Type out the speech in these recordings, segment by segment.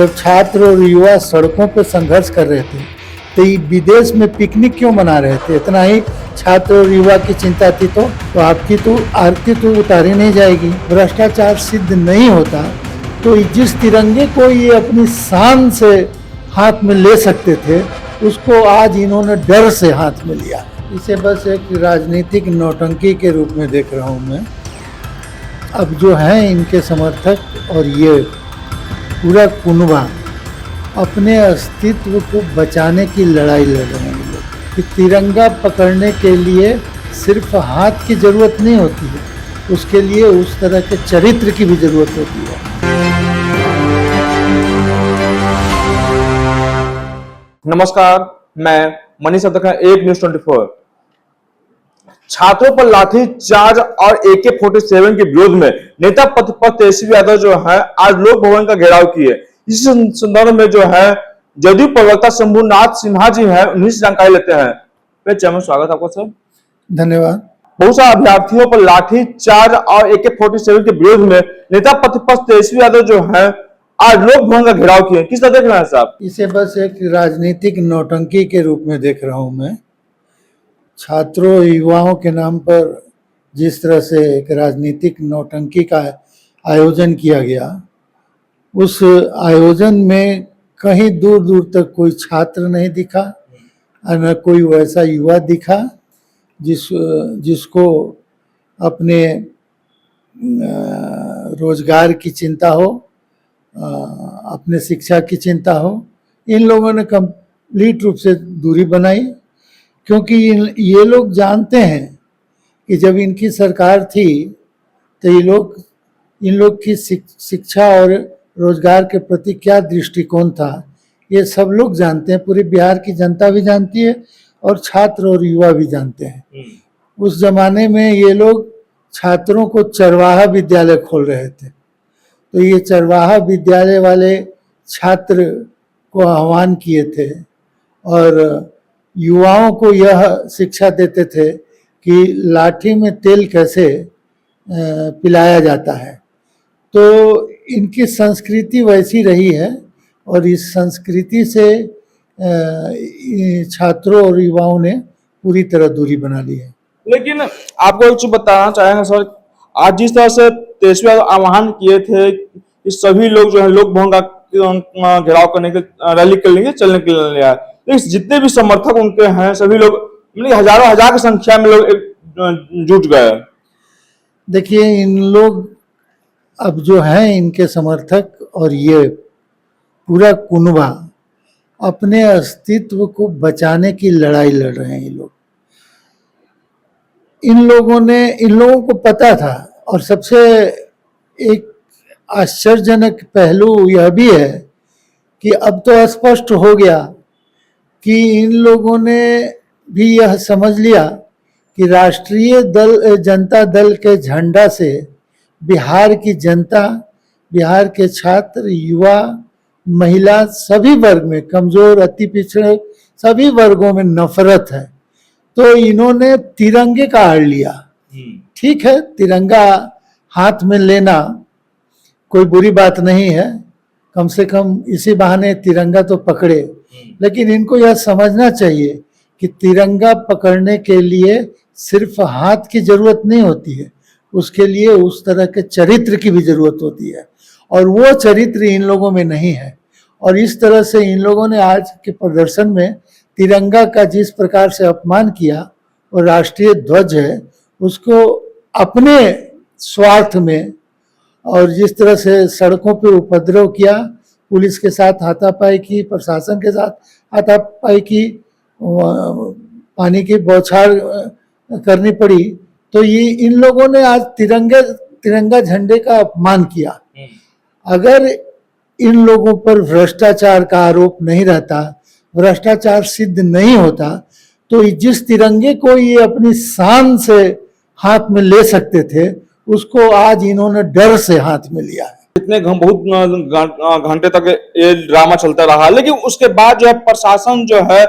जब छात्र और युवा सड़कों पर संघर्ष कर रहे थे तो ये विदेश में पिकनिक क्यों मना रहे थे? इतना ही छात्र और युवा की चिंता थी तो आपकी तो आरती तो उतारी नहीं जाएगी। भ्रष्टाचार सिद्ध नहीं होता तो जिस तिरंगे को ये अपनी शान से हाथ में ले सकते थे उसको आज इन्होंने डर से हाथ में लिया। इसे बस एक राजनीतिक नौटंकी के रूप में देख रहा हूँ मैं। अब जो हैं इनके समर्थक और ये पूरा कुनबा अपने अस्तित्व को बचाने की लड़ाई लड़ रहे हैं लोग कि तिरंगा पकड़ने के लिए सिर्फ हाथ की ज़रूरत नहीं होती है, उसके लिए उस तरह के चरित्र की भी ज़रूरत होती है। नमस्कार, मैं मनीष अब्दुल्ला, एक न्यूज़ 24। छात्रों पर लाठीचार्ज और AK-47 के विरोध में नेता प्रतिपक्ष तेजस्वी यादव जो है आज लोक भवन का घेराव किए। इस संदर्भ में जो है जदयू प्रवक्ता शंभुनाथ सिन्हा जी हैं, उन्हीं से जानकारी लेते हैं। चैनल स्वागत आपका सर। धन्यवाद। बहुत सारे अभ्यर्थियों पर लाठीचार्ज और AK-47 के विरोध में नेता प्रतिपक्ष तेजस्वी यादव जो है आज लोक भवन का घेराव किए। किस तरह देख रहे हैं साहब? इसे बस एक राजनीतिक नौटंकी के रूप में देख रहा हूं मैं। छात्रों युवाओं के नाम पर जिस तरह से एक राजनीतिक नौटंकी का आयोजन किया गया, उस आयोजन में कहीं दूर दूर तक कोई छात्र नहीं दिखा और न कोई वैसा युवा दिखा जिसको अपने रोजगार की चिंता हो, अपने शिक्षा की चिंता हो। इन लोगों ने कंप्लीट रूप से दूरी बनाई, क्योंकि ये लोग जानते हैं कि जब इनकी सरकार थी तो इन लोग की शिक्षा और रोजगार के प्रति क्या दृष्टिकोण था, ये सब लोग जानते हैं। पूरी बिहार की जनता भी जानती है और छात्र और युवा भी जानते हैं। उस जमाने में ये लोग छात्रों को चरवाहा विद्यालय खोल रहे थे, तो ये चरवाहा विद्यालय वाले छात्र को आह्वान किए थे और युवाओं को यह शिक्षा देते थे कि लाठी में तेल कैसे पिलाया जाता है। तो इनकी संस्कृति वैसी रही है और इस संस्कृति से छात्रों और युवाओं ने पूरी तरह दूरी बना ली है। लेकिन आपको एक चीज बताना चाहेंगे सर, आज जिस तरह से तेजस्वी आह्वान किए थे कि सभी लोग जो है लोक भवन का घेराव करने के रैली कर लेंगे, चलने के लिए आए, तो जितने भी समर्थक उनके हैं सभी लोग हजारों हजार की संख्या में लोग जुट गए। देखिए, इन लोग अब जो हैं इनके समर्थक और ये पूरा कुनबा अपने अस्तित्व को बचाने की लड़ाई लड़ रहे हैं। ये लोग इन लोगों को पता था, और सबसे एक आश्चर्यजनक पहलू यह भी है कि अब तो स्पष्ट हो गया कि इन लोगों ने भी यह समझ लिया कि राष्ट्रीय जनता दल के झंडा से बिहार की जनता, बिहार के छात्र, युवा, महिला, सभी वर्ग में, कमजोर, अति पिछड़े सभी वर्गों में नफरत है। तो इन्होंने तिरंगे का आड़ लिया। ठीक है, तिरंगा हाथ में लेना कोई बुरी बात नहीं है, कम से कम इसी बहाने तिरंगा तो पकड़े। लेकिन इनको यह समझना चाहिए कि तिरंगा पकड़ने के लिए सिर्फ हाथ की जरूरत नहीं होती है, उसके लिए उस तरह के चरित्र की भी जरूरत होती है, और वो चरित्र इन लोगों में नहीं है। और इस तरह से इन लोगों ने आज के प्रदर्शन में तिरंगा का जिस प्रकार से अपमान किया, और राष्ट्रीय ध्वज है उसको अपने स्वार्थ में, और जिस तरह से सड़कों पे उपद्रव किया, पुलिस के साथ हाथापाई की, प्रशासन के साथ हाथापाई की, पानी की बौछार करनी पड़ी, तो ये इन लोगों ने आज तिरंगा झंडे का अपमान किया। अगर इन लोगों पर भ्रष्टाचार का आरोप नहीं रहता, भ्रष्टाचार सिद्ध नहीं होता, तो जिस तिरंगे को ये अपनी शान से हाथ में ले सकते थे उसको आज इन्होंने डर से हाथ में लिया है। इतने बहुत घंटे तक ये ड्रामा चलता रहा, लेकिन उसके बाद जो है प्रशासन जो है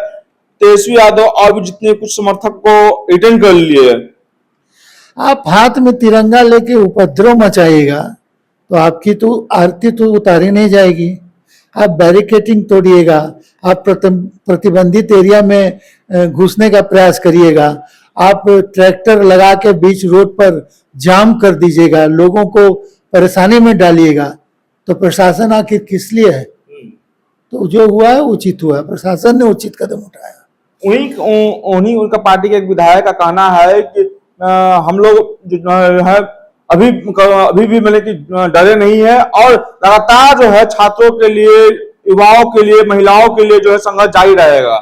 तेजस्वी यादव और भी जितने कुछ समर्थक को रिटर्न कर लिए। आप हाथ में तिरंगा लेके उपद्रव मचाइएगा तो आपकी तो आरती तो उतारी नहीं जाएगी। आप बैरिकेटिंग तोड़िएगा, आप प्रतिबंधित एरिया में घुसने का प्रयास करिएगा, आप ट्रैक्टर लगा के बीच रोड पर जाम कर दीजिएगा, लोगों को परेशानी में डालिएगा, तो प्रशासन आखिर किस लिए है? तो जो हुआ है उचित हुआ है, प्रशासन ने उचित कदम उठाया। उन्हीं उनका पार्टी के एक विधायक का कहना है कि हम लोग जो है अभी भी मतलब कि डरे नहीं है और लगातार जो है छात्रों के लिए, युवाओं के लिए, महिलाओं के लिए जो है संघर्ष जारी रहेगा।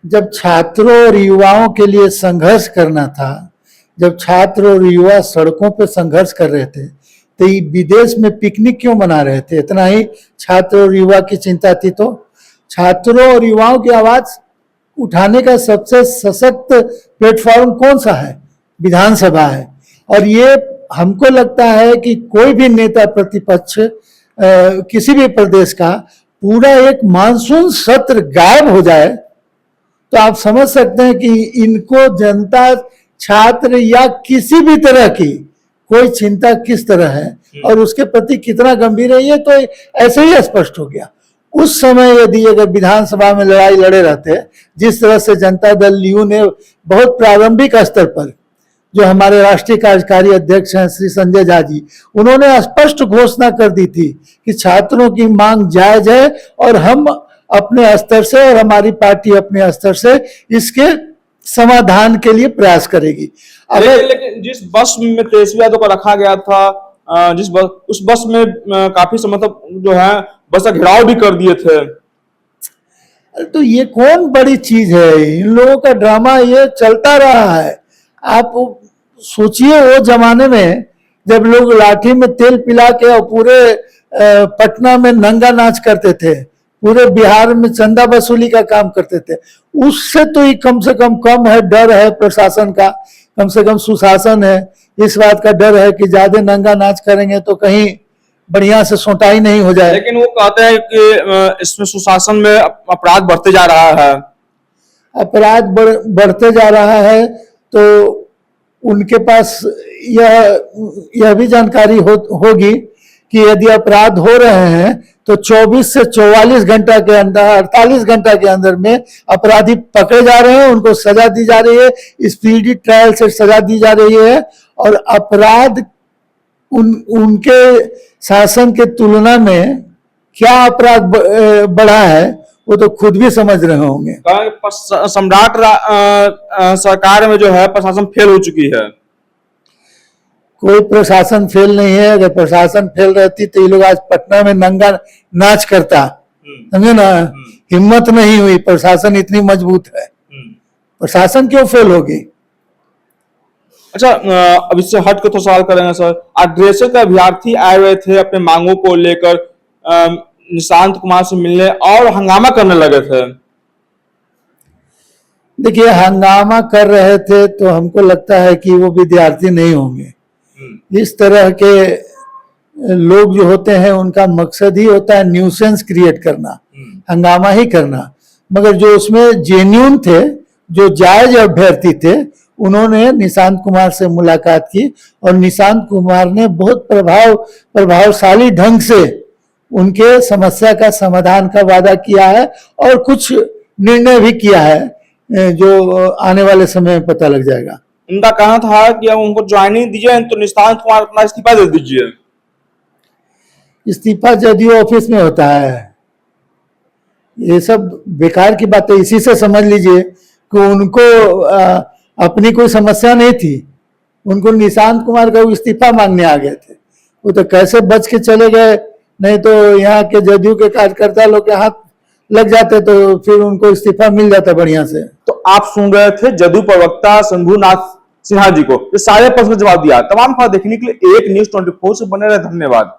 जब छात्रों और युवाओं के लिए संघर्ष करना था, जब छात्र और युवा सड़कों पर संघर्ष कर रहे थे, तो ये विदेश में पिकनिक क्यों मना रहे थे? इतना ही छात्र और युवा की चिंता थी तो छात्रों और युवाओं की आवाज उठाने का सबसे सशक्त प्लेटफॉर्म कौन सा है? विधानसभा है। और ये हमको लगता है कि कोई भी नेता प्रतिपक्ष किसी भी प्रदेश का पूरा एक मानसून सत्र गायब हो जाए तो आप समझ सकते हैं कि इनको जनता, छात्र या किसी भी तरह की कोई चिंता किस तरह है और उसके प्रति कितना गंभीर है, ये तो ऐसे ही स्पष्ट हो गया। उस समय यदि अगर विधानसभा में लड़ाई लड़े रहते, जिस तरह से जनता दल यू ने बहुत प्रारंभिक स्तर पर, जो हमारे राष्ट्रीय कार्यकारी अध्यक्ष हैं श्री संजय झा जी, उन्होंने स्पष्ट घोषणा कर दी थी कि छात्रों की मांग जायज है और हम अपने स्तर से और हमारी पार्टी अपने स्तर से इसके समाधान के लिए प्रयास करेगी। लेकिन जिस बस में तेजस्वी यादव को रखा गया था, उस बस में काफी समय तक जो है बस का घेराव भी कर दिए थे। तो ये कौन बड़ी चीज है? इन लोगों का ड्रामा ये चलता रहा है। आप सोचिए वो जमाने में जब लोग लाठी में तेल पिला के और पूरे पटना में नंगा नाच करते थे, पूरे बिहार में चंदा वसूली का काम करते थे, उससे तो ये कम से कम है, डर है प्रशासन का, कम से कम सुशासन है। इस बात का डर है कि ज्यादा नंगा नाच करेंगे तो कहीं बढ़िया से सोटाई नहीं हो जाए। लेकिन वो कहते हैं कि इसमें सुशासन में अपराध बढ़ते जा रहा है। अपराध बढ़ते जा रहा है तो उनके पास यह भी जानकारी होगी कि यदि अपराध हो रहे हैं तो 24 से 44 घंटा के अंदर, 48 घंटा के अंदर में अपराधी पकड़े जा रहे हैं, उनको सजा दी जा रही है, स्पीडी ट्रायल से सजा दी जा रही है और अपराध उनके शासन के तुलना में क्या अपराध बढ़ा है वो तो खुद भी समझ रहे होंगे। सम्राट सरकार में जो है प्रशासन फेल हो चुकी है। कोई प्रशासन फेल नहीं है। अगर प्रशासन फेल रहती तो ये लोग आज पटना में नंगा नाच करता, समझे ना? हिम्मत नहीं हुई, प्रशासन इतनी मजबूत है, प्रशासन क्यों फेल होगी? अच्छा, अब इससे हट के तो सवाल करेंगे सर। अग्रेसर के अभ्यर्थी आए हुए थे अपने मांगों को लेकर निशांत कुमार से मिलने और हंगामा करने लगे थे। देखिए, हंगामा कर रहे थे तो हमको लगता है कि वो विद्यार्थी नहीं होंगे। इस तरह के लोग जो होते हैं उनका मकसद ही होता है न्यूसेंस क्रिएट करना, हंगामा ही करना। मगर जो उसमें जेन्युइन थे, जो जायज अभ्यर्थी थे, उन्होंने निशांत कुमार से मुलाकात की और निशांत कुमार ने बहुत प्रभावशाली ढंग से उनके समस्या का समाधान का वादा किया है और कुछ निर्णय भी किया है जो आने वाले समय में पता लग जाएगा। उनका कहना था कि अब उनको ज्वाइनिंग दीजिए तो निशांत कुमार अपना इस्तीफा दे दीजिए। इस्तीफा जदयू ऑफिस में होता है, ये सब बेकार की बात है। इसी से समझ लीजिए कि उनको अपनी कोई समस्या नहीं थी, उनको निशांत कुमार का इस्तीफा मांगने आ गए थे। वो तो कैसे बच के चले गए, नहीं तो यहाँ के जदयू के कार्यकर्ता लोग के हाथ लग जाते तो फिर उनको इस्तीफा मिल जाता बढ़िया से। तो आप सुन रहे थे जदयू प्रवक्ता शंभुनाथ सिन्हा जी को। ये सारे प्रश्न जवाब दिया। तमाम खबर देखने के लिए एक न्यूज़ 24 से बने रहे। धन्यवाद।